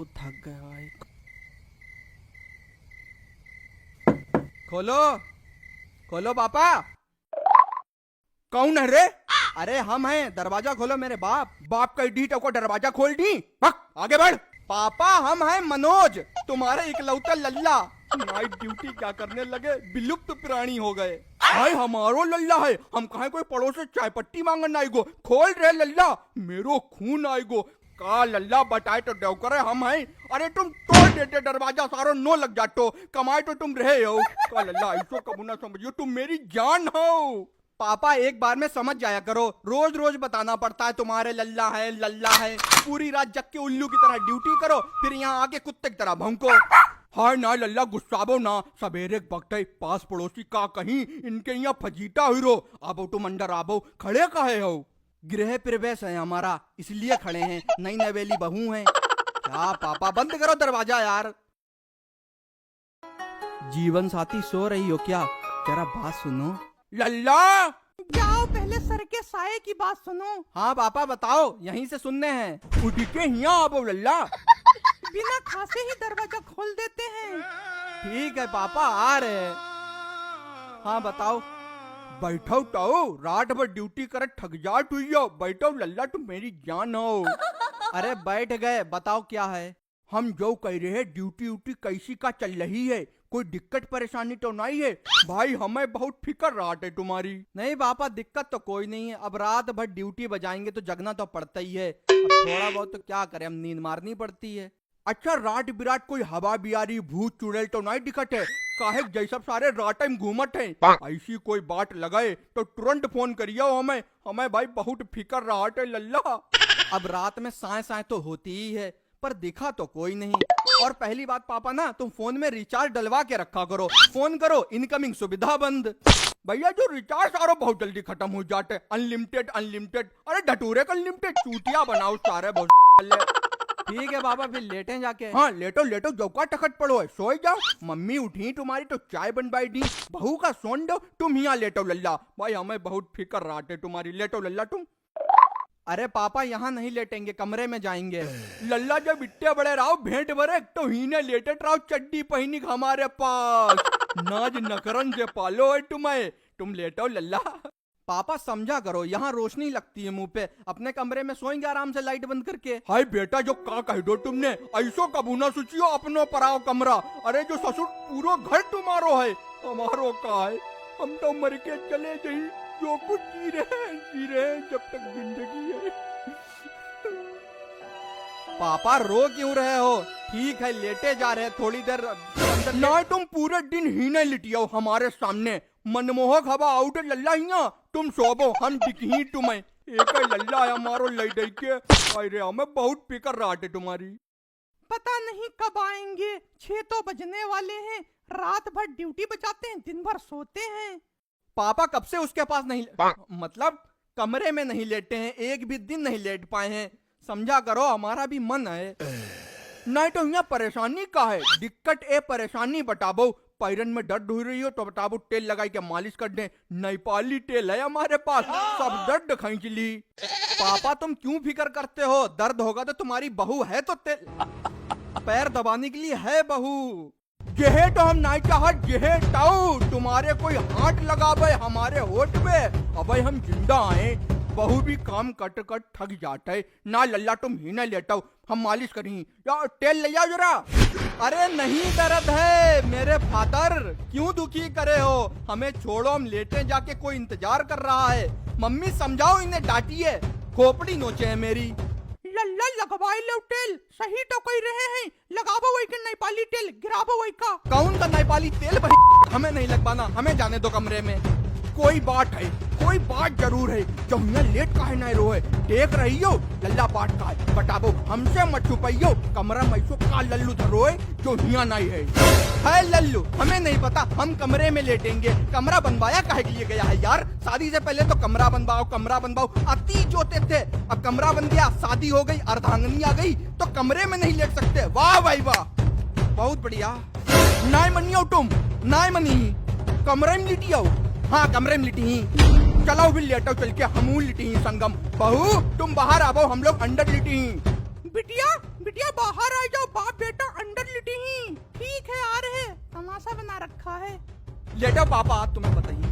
बहुत थक गया भाई। खोलो खोलो पापा। कौन है रे? अरे हम हैं, दरवाजा खोलो मेरे बाप। बाप का डी को दरवाजा खोल दी। आगे बढ़। पापा हम हैं मनोज, तुम्हारे इकलौता लल्ला। नाइट ड्यूटी क्या करने लगे, विलुप्त प्राणी हो गए। भाई हमारो लल्ला है, हम कहे कोई पड़ोस से चाय पट्टी मांगन आएगो। खोल रे लल्ला, मेरो खून आएगो। का लल्ला बताए तो देव करे हम हैं। अरे तुम तोड़ देते दरवाजा, सारो नो लग जातो। कमाए तो तुम रहे हो। का लल्ला ऐसो कबू ना समझियो, तुम मेरी जान हो। पापा एक बार में समझ जाया करो, रोज रोज बताना पड़ता है तुम्हारे लल्ला है लल्ला है। पूरी रात जग के उल्लू की तरह ड्यूटी करो, फिर यहाँ आके कुत्ते की तरह भौंको। हाय ना लल्ला, गुस्साबो ना। सवेरे वक्त है, पास पड़ोसी का कहीं इनके यहाँ फजीता हुई। आबो तुम अंदर आबो, खड़े काहे हो? गृह प्रवेश है हमारा, इसलिए खड़े हैं। नई नवेली बहू हैं। क्या पापा, बंद करो दरवाजा यार। जीवन साथी सो रही हो क्या? जरा बात सुनो। लल्ला जाओ पहले सर के साये की बात सुनो। हाँ पापा बताओ, यहीं से सुनने हैं। उठ के यहाँ आबो लल्ला। बिना खासे ही दरवाजा खोल देते हैं। ठीक है पापा, आ रहे। हाँ बताओ। बैठो तो, रात भर ड्यूटी करे थक जाट हुई हो। बैठो लल्ला, तुम मेरी जान हो। अरे बैठ गए, बताओ क्या है। हम जो कह रहे हैं, ड्यूटी उटी कैसी का चल रही है? कोई दिक्कत परेशानी तो नहीं है? भाई हमें बहुत फिक्र रात है तुम्हारी। नहीं पापा, दिक्कत तो कोई नहीं है। अब रात भर ड्यूटी बजाएंगे तो जगना तो पड़ता ही है। अब थोड़ा बहुत तो क्या करें, हम नींद मारनी पड़ती है। अच्छा रात बिरात कोई हवा बिहारी भूत चुड़ैल तो नहीं दिखत है? काहे जैसा सारे रात टाइम घूमत है। ऐसी कोई बात लगाए तो तुरंत फोन करियो हमें। हमें भाई बहुत फिक्र रहा है लल्ला। अब रात में साए साए तो होती ही है, पर दिखा तो कोई नहीं। और पहली बात पापा ना, तुम फोन में रिचार्ज डलवा के रखा करो। फोन करो, इनकमिंग सुविधा बंद। भैया जो रिचार्ज सारो बहुत जल्दी खत्म हो जाते। अनलिमिटेड अनलिमिटेड, अरे ढटूरे का अनलिमिटेड चूतिया बनाओ सारे बहुत। ठीक है पापा, फिर लेटे जाके। हाँ लेटो लेटो, जौका टखट पड़ो है, सोई जाओ। मम्मी उठी तुम्हारी तो चाय बनवाई दी। बहू का सोन दो, तुम यहाँ लेटो लल्ला। भाई हमें बहुत फिक्र रात है तुम्हारी। लेटो लल्ला तुम। अरे पापा यहाँ नहीं लेटेंगे, कमरे में जाएंगे। लल्ला जब इतने बड़े रहो भेंट भरे तो हीने लेटे रहो चड्डी पहनी हमारे पास। नाज नकरन से पालो है तुम्हें। तुम लेटो लल्ला। पापा समझा करो, यहाँ रोशनी लगती है मुंह पे। अपने कमरे में सोएंगे आराम से लाइट बंद करके। हाय बेटा, जो का कह दो तुमने, ऐसो कबू ना सोचियो अपनो पराओ कमरा। अरे जो ससुर पूरो घर तुम्हारो है, हमारो का है। हम तो मर के चले जाई, जो कुछ जी रहे हैं जब तक जिंदगी है। पापा रो क्यों रहे हो? ठीक है लेटे जा रहे हैं, थोड़ी देर अंदर ना तुम पूरे दिन ही नहीं लिटियो हमारे सामने। मनमोहक हवा आउट लल्ला हिया, तुम सोबो, हम दिखी तुम्हें। एक लल्ला है हमारो लई के। अरे हमें बहुत फिक्र रहा है तुम्हारी। पता नहीं कब आएंगे, 6 तो बजने वाले हैं। रात भर ड्यूटी बजाते हैं, दिन भर सोते हैं। पापा कब से उसके पास नहीं, मतलब कमरे में नहीं लेटे हैं, एक भी दिन नहीं लेट पाए हैं। समझा करो, हमारा भी मन है। नहीं तो यहाँ परेशानी का है? दिक्कत ए परेशानी बताबो। पैरन में दर्द हो रही हो तो बताबो, तेल लगाई के मालिश कर दे। नेपाली तेल है हमारे पास, सब दर्द खींच ली। पापा तुम क्यों फिक्र करते हो? दर्द होगा तो तुम्हारी बहू है तो तेल पैर दबाने के लिए है बहू। जेहे तो हम नहीं चाहत, जेहे ताऊ तुम्हारे कोई हाथ लगावे हमारे होठ पे। अब हम जिंदा आए, बहू भी काम कट कट थक जाता है ना लल्ला। तुम ही ना लेटाओ, हम मालिश करी या तेल ले जाओ जरा। अरे नहीं दर्द है मेरे फादर, क्यों दुखी करे हो? हमें छोड़ो, हम लेटे जाके, कोई इंतजार कर रहा है। मम्मी समझाओ इन्हें, डांटिए, खोपड़ी नोचे है मेरी। लल्ला लगवाई लो तेल, सही तो कोई रहे हैं। लगाबो वही के नेपाली तेल, गिराबो वही का। कौन का नेपाली तेल भाई? हमें नहीं लगवाना, हमें जाने दो कमरे में। कोई बात है, कोई बात जरूर है। जो यहाँ लेट काहे नहीं रोए, देख रही हो लल्ला बात का है। बताबो, हमसे मत छुपाइयो। कमरा मैसो का लल्लू धरोए जो यहाँ नहीं है लल्लू, हमें नहीं पता, हम कमरे में लेटेंगे। कमरा बनवाया काहे के लिए गया है यार? शादी से पहले तो कमरा बनवाओ कमरा बनवाओ अति जोते थे। अब कमरा बन गया, शादी हो गई, अर्धांगनी आ गई तो कमरे में नहीं लेट सकते। वाह भाई वाह, बहुत बढ़िया। नहीं मनियो तुम, नहीं मनी, कमरे में लिटियो। हाँ कमरे में लिटी ही। चलो भी लेटो, चल के हमू लिटी ही संगम। बहू तुम बाहर आओ, हम लोग अंदर लिटी ही। बिटिया बिटिया बाहर आ जाओ, बाप बेटा अंदर लिटे ही। ठीक है आ रहे, तमाशा बना रखा है। लेटो पापा, तुम्हें बताइए